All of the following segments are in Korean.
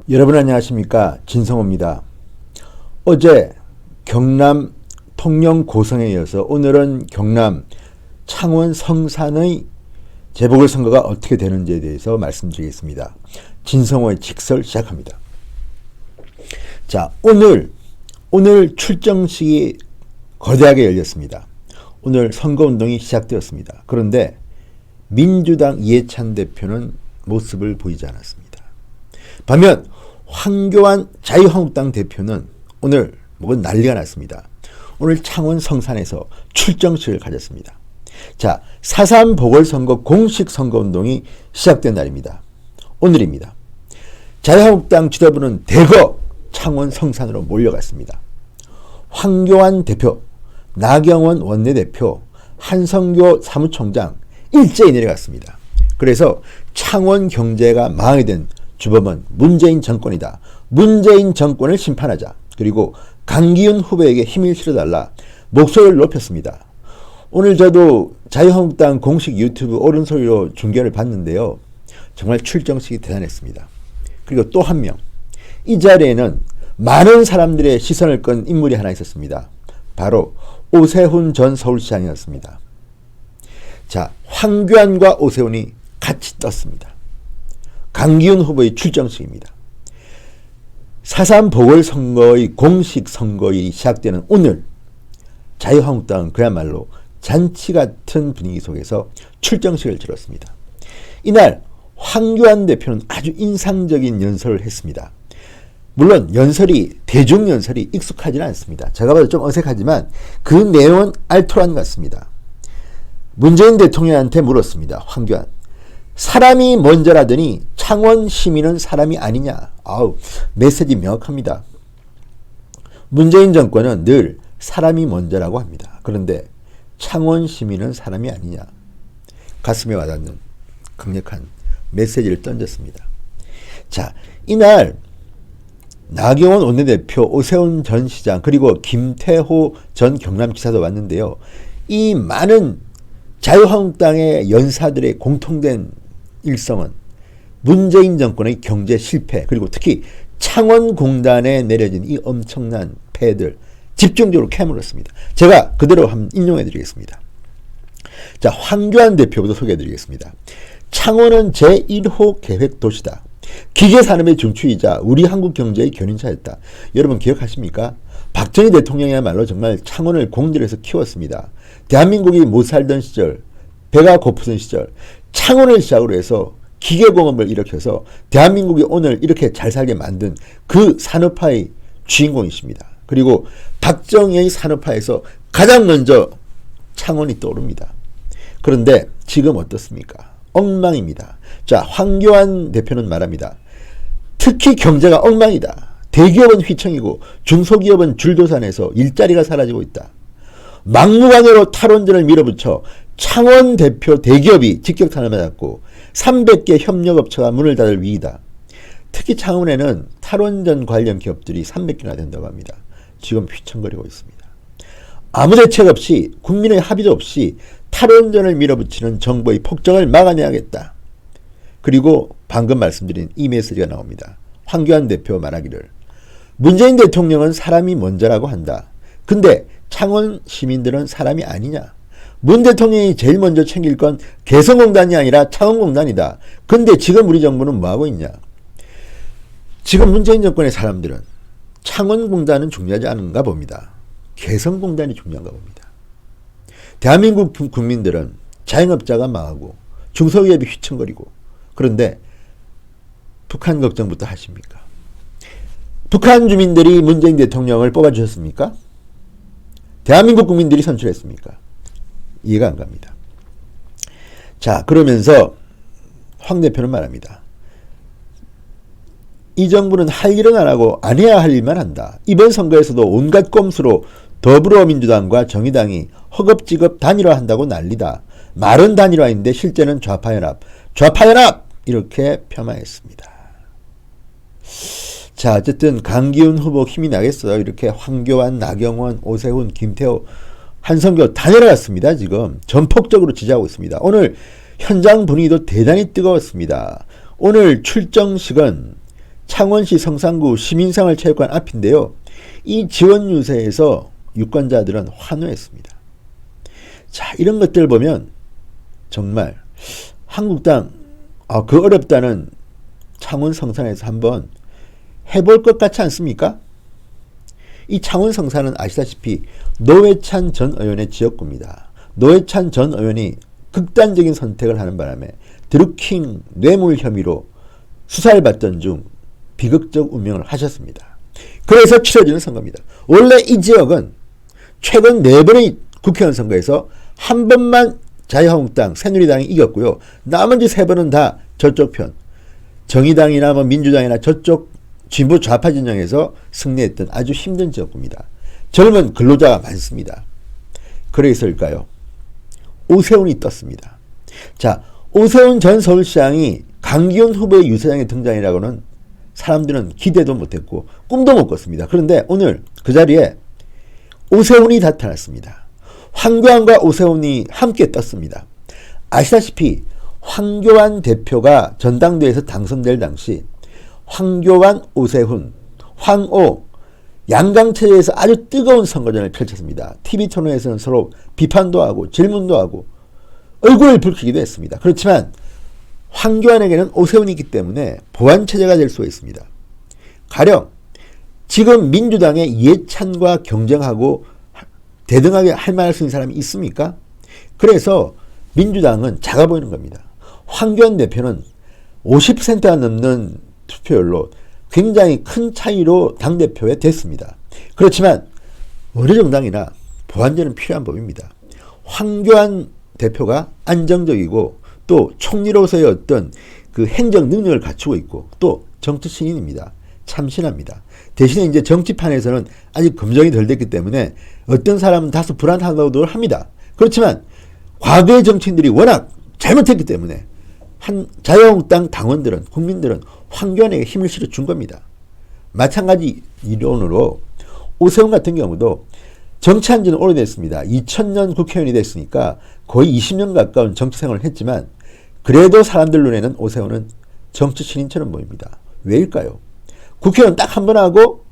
여러분 안녕하십니까, 진성호입니다. 어제 경남 통영 고성에 이어서 오늘은 경남 창원 성산의 재보궐선거가 어떻게 되는지에 대해서 말씀드리겠습니다. 진성호의 직설 시작합니다. 자, 오늘 출정식이 거대하게 열렸습니다. 오늘 선거운동이 시작되었습니다. 그런데 민주당 이해찬 대표는 모습을 보이지 않았습니다. 반면 황교안 자유한국당 대표는 오늘 난리가 났습니다. 오늘 창원 성산에서 출정식을 가졌습니다. 자, 4.3 보궐선거 공식 선거운동이 시작된 날입니다. 오늘입니다. 자유한국당 지도부는 대거 창원 성산으로 몰려갔습니다. 황교안 대표, 나경원 원내대표, 한성교 사무총장 일제히 내려갔습니다. 그래서 창원 경제가 망하게 된 주범은 문재인 정권이다. 문재인 정권을 심판하자. 그리고 강기훈 후보에게 힘을 실어달라. 목소리를 높였습니다. 오늘 저도 자유한국당 공식 유튜브 오른소리로 중계를 봤는데요. 정말 출정식이 대단했습니다. 그리고 또 한 명. 이 자리에는 많은 사람들의 시선을 끈 인물이 하나 있었습니다. 바로 오세훈 전 서울시장이었습니다. 자, 황교안과 오세훈이 같이 떴습니다. 강기훈 후보의 출정식입니다. 4.3 보궐선거의 공식 선거일이 시작되는 오늘 자유한국당은 그야말로 잔치 같은 분위기 속에서 출정식을 치렀습니다. 이날 황교안 대표는 아주 인상적인 연설을 했습니다. 물론 대중연설이 익숙하지는 않습니다. 제가 봐도 좀 어색하지만 그 내용은 알토란 같습니다. 문재인 대통령한테 물었습니다. 황교안. 사람이 먼저라더니 창원 시민은 사람이 아니냐. 메시지 명확합니다. 문재인 정권은 늘 사람이 먼저라고 합니다. 그런데 창원 시민은 사람이 아니냐. 가슴에 와닿는 강력한 메시지를 던졌습니다. 자, 이날 나경원 원내대표, 오세훈 전 시장, 그리고 김태호 전 경남지사도 왔는데요. 이 많은 자유한국당의 연사들의 공통된 일성은 문재인 정권의 경제 실패, 그리고 특히 창원공단에 내려진 이 엄청난 폐해들 집중적으로 캐물었습니다. 제가 그대로 한번 인용해 드리겠습니다. 자, 황교안 대표부터 소개해 드리겠습니다. 창원은 제1호 계획 도시다. 기계산업의 중추이자 우리 한국 경제의 견인차였다. 여러분 기억하십니까? 박정희 대통령이야말로 정말 창원을 공들여서 키웠습니다. 대한민국이 못 살던 시절, 배가 고프던 시절 창원을 시작으로 해서 기계공업을 일으켜서 대한민국이 오늘 이렇게 잘 살게 만든 그 산업화의 주인공이십니다. 그리고 박정희의 산업화에서 가장 먼저 창원이 떠오릅니다. 그런데 지금 어떻습니까? 엉망입니다. 자, 황교안 대표는 말합니다. 특히 경제가 엉망이다. 대기업은 휘청이고 중소기업은 줄도산해서 일자리가 사라지고 있다. 막무가내로 탈원전을 밀어붙여 창원 대표 대기업이 직격탄을 맞았고 300개 협력업체가 문을 닫을 위기다. 특히 창원에는 탈원전 관련 기업들이 300개나 된다고 합니다. 지금 휘청거리고 있습니다. 아무 대책 없이, 국민의 합의도 없이 탈원전을 밀어붙이는 정부의 폭정을 막아내야겠다. 그리고 방금 말씀드린 이 메시지가 나옵니다. 황교안 대표 말하기를 문재인 대통령은 사람이 먼저라고 한다. 근데 창원 시민들은 사람이 아니냐. 문 대통령이 제일 먼저 챙길 건 개성공단이 아니라 창원공단이다. 근데 지금 우리 정부는 뭐하고 있냐. 지금 문재인 정권의 사람들은 창원공단은 중요하지 않은가 봅니다. 개성공단이 중요한가 봅니다. 대한민국 국민들은 자영업자가 망하고 중소기업이 휘청거리고, 그런데 북한 걱정부터 하십니까? 북한 주민들이 문재인 대통령을 뽑아주셨습니까? 대한민국 국민들이 선출했습니까? 이해가 안 갑니다. 자, 그러면서 황 대표는 말합니다. 이 정부는 할 일은 안 하고 안 해야 할 일만 한다. 이번 선거에서도 온갖 꼼수로 더불어민주당과 정의당이 허겁지겁 단일화한다고 난리다. 말은 단일화인데 실제는 좌파연합 이렇게 폄하했습니다. 자, 어쨌든 강기훈 후보 힘이 나겠어요. 이렇게 황교안, 나경원, 오세훈, 김태호, 한성교 다 내려갔습니다. 지금 전폭적으로 지지하고 있습니다. 오늘 현장 분위기도 대단히 뜨거웠습니다. 오늘 출정식은 창원시 성산구 시민생활체육관 앞인데요. 이 지원 유세에서 유권자들은 환호했습니다. 자, 이런 것들 보면 정말 한국당 그 어렵다는 창원 성산에서 한번 해볼 것 같지 않습니까? 이 창원 성산은 아시다시피 노회찬 전 의원의 지역구입니다. 노회찬 전 의원이 극단적인 선택을 하는 바람에 드루킹 뇌물 혐의로 수사를 받던 중 비극적 운명을 하셨습니다. 그래서 치러지는 선거입니다. 원래 이 지역은 최근 4번의 국회의원 선거에서 한 번만 자유한국당, 새누리당이 이겼고요. 나머지 3번은 다 저쪽 편, 정의당이나 민주당이나 저쪽 진보 좌파 진영에서 승리했던 아주 힘든 지역구입니다. 젊은 근로자가 많습니다. 그래서일까요? 오세훈이 떴습니다. 자, 오세훈 전 서울시장이 강기훈 후보의 유세장에 등장이라고는 사람들은 기대도 못했고 꿈도 못 꿨습니다. 그런데 오늘 그 자리에 오세훈이 나타났습니다. 황교안과 오세훈이 함께 떴습니다. 아시다시피 황교안 대표가 전당대회에서 당선될 당시 황교안, 오세훈, 황오 양강체제에서 아주 뜨거운 선거전을 펼쳤습니다. TV토론에서는 서로 비판도 하고 질문도 하고 얼굴을 붉히기도 했습니다. 그렇지만 황교안에게는 오세훈이 있기 때문에 보완체제가 될 수가 있습니다. 가령 지금 민주당의 이해찬과 경쟁하고 대등하게 할 만할 수 있는 사람이 있습니까? 그래서 민주당은 작아 보이는 겁니다. 황교안 대표는 50%가 넘는 투표율로 굉장히 큰 차이로 당대표에 됐습니다. 그렇지만 어느 정당이나 보완제는 필요한 법입니다. 황교안 대표가 안정적이고 또 총리로서의 어떤 그 행정 능력을 갖추고 있고 또 정치 신인입니다. 참신합니다. 대신에 이제 정치판에서는 아직 검증이 덜 됐기 때문에 어떤 사람은 다소 불안하다고 합니다. 그렇지만 과거의 정치인들이 워낙 잘못했기 때문에 자유한국당 당원들은 국민들은 황교안에게 힘을 실어준 겁니다. 마찬가지 이론으로 오세훈 같은 경우도 정치한 지는 오래됐습니다. 2000년 국회의원이 됐으니까 거의 20년 가까운 정치 생활을 했지만 그래도 사람들 눈에는 오세훈은 정치 신인처럼 보입니다. 왜일까요? 국회의원 딱 한 번 하고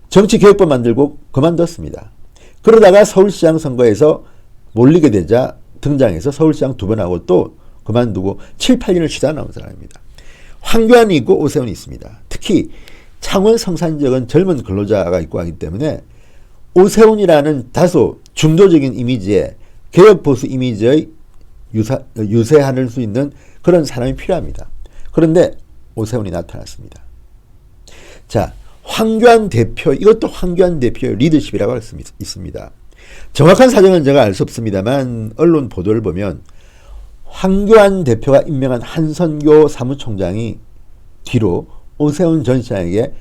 정치개혁법 만들고 그만뒀습니다. 그러다가 서울시장 선거에서 몰리게 되자 등장해서 서울시장 2번 하고 또 그만두고 7, 8년을 쉬다 나온 사람입니다. 황교안이 있고 오세훈이 있습니다. 특히 창원 성산 지역은 젊은 근로자가 있고 하기 때문에 오세훈이라는 다소 중도적인 이미지의 개혁보수 이미지의 유세할 수 있는 그런 사람이 필요합니다. 그런데 오세훈이 나타났습니다. 자, 황교안 대표, 이것도 황교안 대표의 리더십이라고 할 수 있습니다. 정확한 사정은 제가 알 수 없습니다만 언론 보도를 보면 황교안 대표가 임명한 한선교 사무총장이 뒤로 오세훈 전 시장에게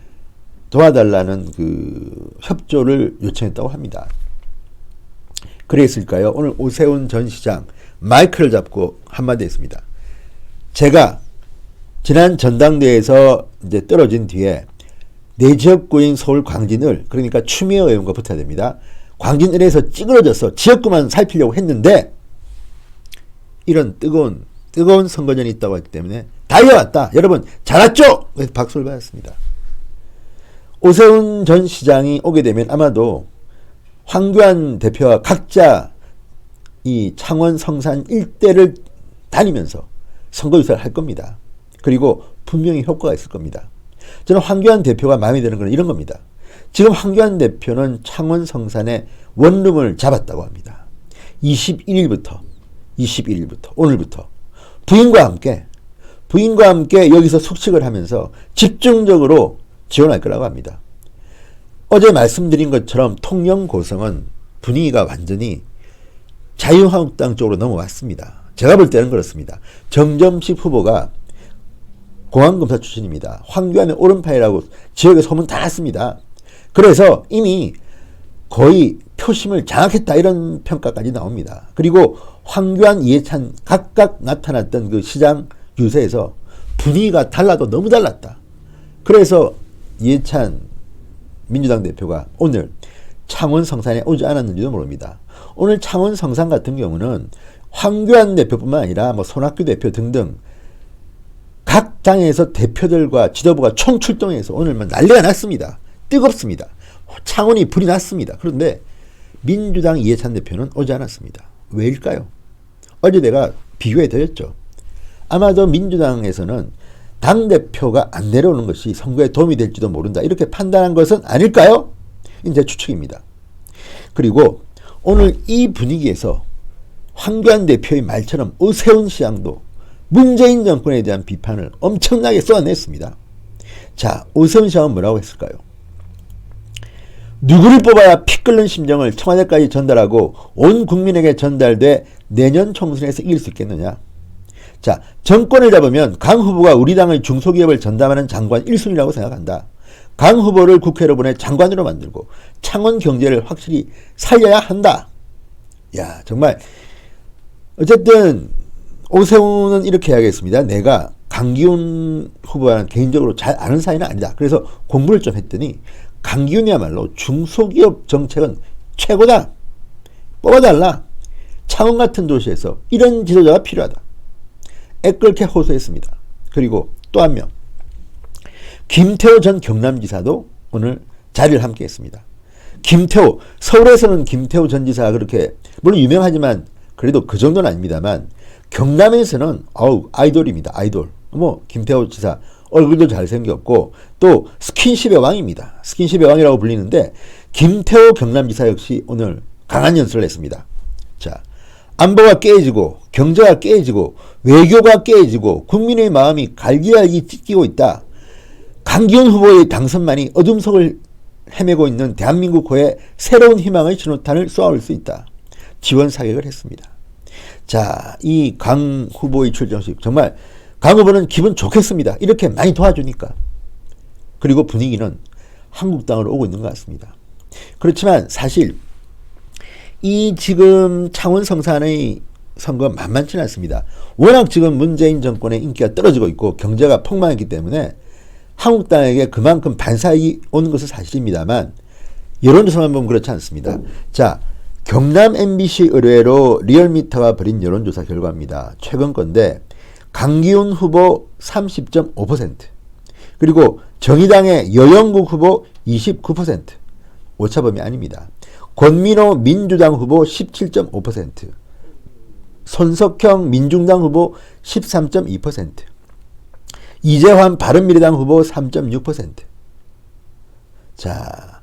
도와달라는 그 협조를 요청했다고 합니다. 그랬을까요? 오늘 오세훈 전 시장 마이크를 잡고 한마디 했습니다. 제가 지난 전당대회에서 이제 떨어진 뒤에 내 지역구인 서울 광진을, 그러니까 추미애 의원과 붙어야 됩니다. 광진을에서 찌그러져서 지역구만 살피려고 했는데 이런 뜨거운 선거전이 있다고 했기 때문에 달려왔다. 여러분 잘왔죠? 그래서 박수를 받았습니다. 오세훈 전 시장이 오게 되면 아마도 황교안 대표와 각자 이 창원 성산 일대를 다니면서 선거유세를 할 겁니다. 그리고 분명히 효과가 있을 겁니다. 저는 황교안 대표가 마음에 드는 건 이런 겁니다. 지금 황교안 대표는 창원 성산에 원룸을 잡았다고 합니다. 21일부터 오늘부터 부인과 함께 여기서 숙식을 하면서 집중적으로 지원할 거라고 합니다. 어제 말씀드린 것처럼 통영 고성은 분위기가 완전히 자유한국당 쪽으로 넘어왔습니다. 제가 볼 때는 그렇습니다. 정점식 후보가 공안검사 출신입니다. 황교안의 오른팔이라고 지역에 소문 다 났습니다. 그래서 이미 거의 표심을 장악했다 이런 평가까지 나옵니다. 그리고 황교안, 이해찬 각각 나타났던 그 시장 유세에서 분위기가 달라도 너무 달랐다. 그래서 이해찬 민주당 대표가 오늘 창원 성산에 오지 않았는지도 모릅니다. 오늘 창원 성산 같은 경우는 황교안 대표뿐만 아니라 손학규 대표 등등 각 각 당에서 대표들과 지도부가 총출동해서 오늘 난리가 났습니다. 뜨겁습니다. 창원이 불이 났습니다. 그런데 민주당 이해찬 대표는 오지 않았습니다. 왜일까요? 어제 내가 비교해 드렸죠. 아마도 민주당에서는 당대표가 안 내려오는 것이 선거에 도움이 될지도 모른다. 이렇게 판단한 것은 아닐까요? 이제 추측입니다. 그리고 오늘 이 분위기에서 황교안 대표의 말처럼 오세훈 시장도 문재인 정권에 대한 비판을 엄청나게 쏟아냈습니다. 자, 오세훈 시장은 뭐라고 했을까요? 누구를 뽑아야 피 끓는 심정을 청와대까지 전달하고 온 국민에게 전달돼 내년 총선에서 이길 수 있겠느냐? 자, 정권을 잡으면 강 후보가 우리 당의 중소기업을 전담하는 장관 1순위라고 생각한다. 강 후보를 국회로 보내 장관으로 만들고 창원 경제를 확실히 살려야 한다. 야, 정말 어쨌든 오세훈은 이렇게 해야겠습니다. 내가 강기훈 후보와는 개인적으로 잘 아는 사이는 아니다. 그래서 공부를 좀 했더니 강기훈이야말로 중소기업 정책은 최고다. 뽑아달라. 창원 같은 도시에서 이런 지도자가 필요하다. 애끓게 호소했습니다. 그리고 또 한 명, 김태호 전 경남지사도 오늘 자리를 함께 했습니다. 김태호, 서울에서는 김태호 전 지사가 그렇게 물론 유명하지만 그래도 그 정도는 아닙니다만 경남에서는 아이돌입니다. 아이돌. 김태호 지사 얼굴도 잘생겼고 또 스킨십의 왕입니다. 스킨십의 왕이라고 불리는데 김태호 경남지사 역시 오늘 강한 연설을 했습니다. 자, 안보가 깨지고 경제가 깨지고 외교가 깨지고 국민의 마음이 갈기갈기 찢기고 있다. 강기훈 후보의 당선만이 어둠 속을 헤매고 있는 대한민국호의 새로운 희망의 신호탄을 쏘아올 수 있다. 지원 사격을 했습니다. 자, 이 강 후보의 출정식 정말 강 후보는 기분 좋겠습니다. 이렇게 많이 도와주니까. 그리고 분위기는 한국당으로 오고 있는 것 같습니다. 그렇지만 사실 이 지금 창원 성산의 선거 만만치는 않습니다. 워낙 지금 문재인 정권의 인기가 떨어지고 있고 경제가 폭망했기 때문에 한국당에게 그만큼 반사이익이 오는 것은 사실입니다만 여론조사만 보면 그렇지 않습니다. 자, 경남 MBC 의뢰로 리얼미터가 벌인 여론조사 결과입니다. 최근 건데 강기훈 후보 30.5%, 그리고 정의당의 여영국 후보 29%, 오차범위 아닙니다. 권민호 민주당 후보 17.5%, 손석형 민중당 후보 13.2%, 이재환 바른미래당 후보 3.6%. 자,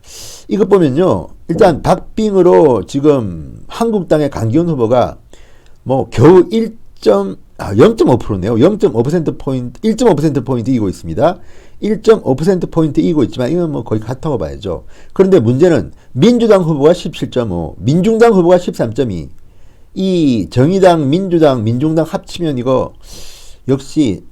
이것 보면요. 일단 박빙으로 지금 한국당의 강기훈 후보가 겨우 0.5%네요. 0.5%포인트, 1.5%포인트 이기고 있습니다. 1.5%포인트 이기고 있지만 이건 거의 같다고 봐야죠. 그런데 문제는 민주당 후보가 17.5, 민중당 후보가 13.2, 이 정의당, 민주당, 민중당 합치면 이거 역시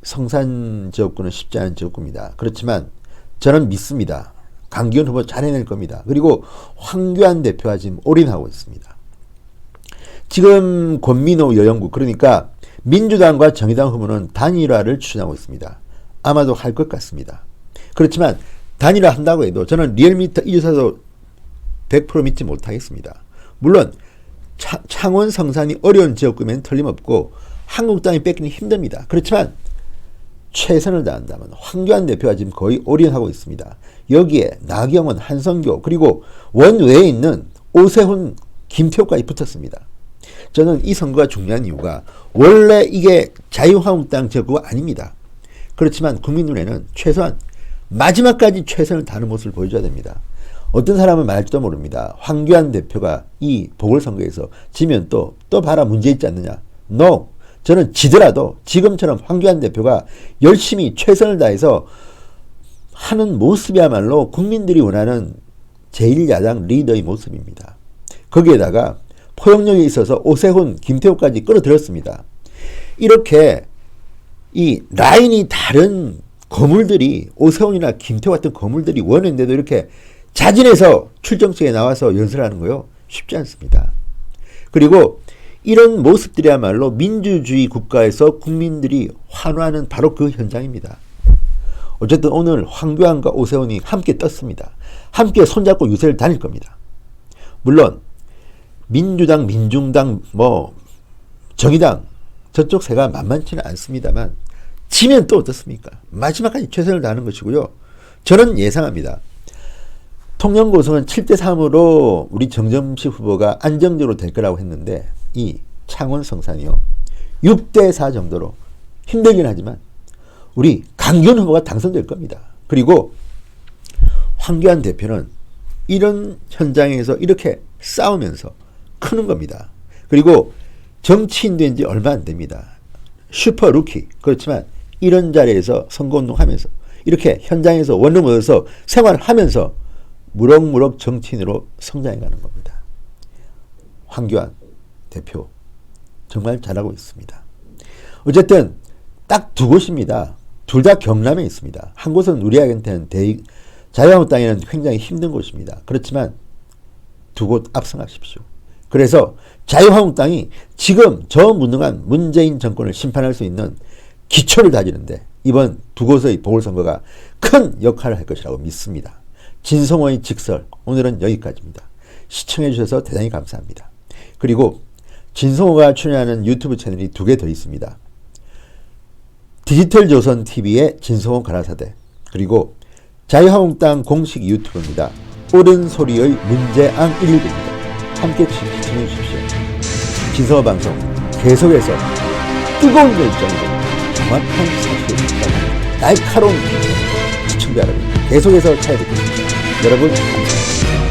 성산 지역구는 쉽지 않은 지역구입니다. 그렇지만 저는 믿습니다. 강기훈 후보 잘 해낼 겁니다. 그리고 황교안 대표가 지금 올인하고 있습니다. 지금 권민호 여영국, 그러니까 민주당과 정의당 후보는 단일화를 추진하고 있습니다. 아마도 할 것 같습니다. 그렇지만 단일화 한다고 해도 저는 리얼미터 이 조사도 100% 믿지 못하겠습니다. 물론 창원 성산이 어려운 지역구면 틀림없고 한국당이 뺏기는 힘듭니다. 그렇지만 최선을 다한다면 황교안 대표가 지금 거의 올인하고 있습니다. 여기에 나경원, 한성교, 그리고 원외에 있는 오세훈, 김태호까지 붙었습니다. 저는 이 선거가 중요한 이유가 원래 이게 자유한국당 지역구가 아닙니다. 그렇지만 국민 눈에는 최소한 마지막까지 최선을 다하는 모습을 보여줘야 됩니다. 어떤 사람은 말할지도 모릅니다. 황교안 대표가 이 보궐선거에서 지면 또 봐라 문제 있지 않느냐. No! 저는 지더라도 지금처럼 황교안 대표가 열심히 최선을 다해서 하는 모습이야말로 국민들이 원하는 제1야당 리더의 모습입니다. 거기에다가 포용력이 있어서 오세훈, 김태호까지 끌어들였습니다. 이렇게 이 라인이 다른 거물들이 오세훈이나 김태호 같은 거물들이 원했는데도 이렇게 자진해서 출정식에 나와서 연설하는 거요. 쉽지 않습니다. 그리고 이런 모습들이야말로 민주주의 국가에서 국민들이 환호하는 바로 그 현장입니다. 어쨌든 오늘 황교안과 오세훈이 함께 떴습니다. 함께 손잡고 유세를 다닐 겁니다. 물론 민주당, 민중당, 정의당 저쪽 세가 만만치는 않습니다만 지면 또 어떻습니까? 마지막까지 최선을 다하는 것이고요. 저는 예상합니다. 통영 고성은 7대3으로 우리 정점식 후보가 안정적으로 될 거라고 했는데 이 창원 성산이요 6대4 정도로 힘들긴 하지만 우리 강기훈 후보가 당선될 겁니다. 그리고 황교안 대표는 이런 현장에서 이렇게 싸우면서 크는 겁니다. 그리고 정치인 된 지 얼마 안 됩니다. 슈퍼 루키. 그렇지만 이런 자리에서 선거운동하면서 이렇게 현장에서 원룸 얻어서 생활하면서 무럭무럭 정치인으로 성장해가는 겁니다. 황교안 대표 정말 잘하고 있습니다. 어쨌든 딱 두 곳입니다. 둘 다 경남에 있습니다. 한 곳은 우리에게는 자유한국당에는 굉장히 힘든 곳입니다. 그렇지만 두 곳 압승하십시오. 그래서 자유한국당이 지금 저 무능한 문재인 정권을 심판할 수 있는 기초를 다지는데 이번 두 곳의 보궐선거가 큰 역할을 할 것이라고 믿습니다. 진성호의 직설 오늘은 여기까지입니다. 시청해 주셔서 대단히 감사합니다. 그리고 진성호가 출연하는 유튜브 채널이 두 개 더 있습니다. 디지털조선TV의 진성호 가라사대 그리고 자유한국당 공식 유튜브입니다. 옳은 소리의 문재앙 119입니다. 함께 시청해 주십시오. 진성호 방송 계속해서 뜨거운 열정으로 정확한 사실을 날카로운 시청자 여러분 계속해서 찾아뵙겠습니다. 여러분 감사합니다.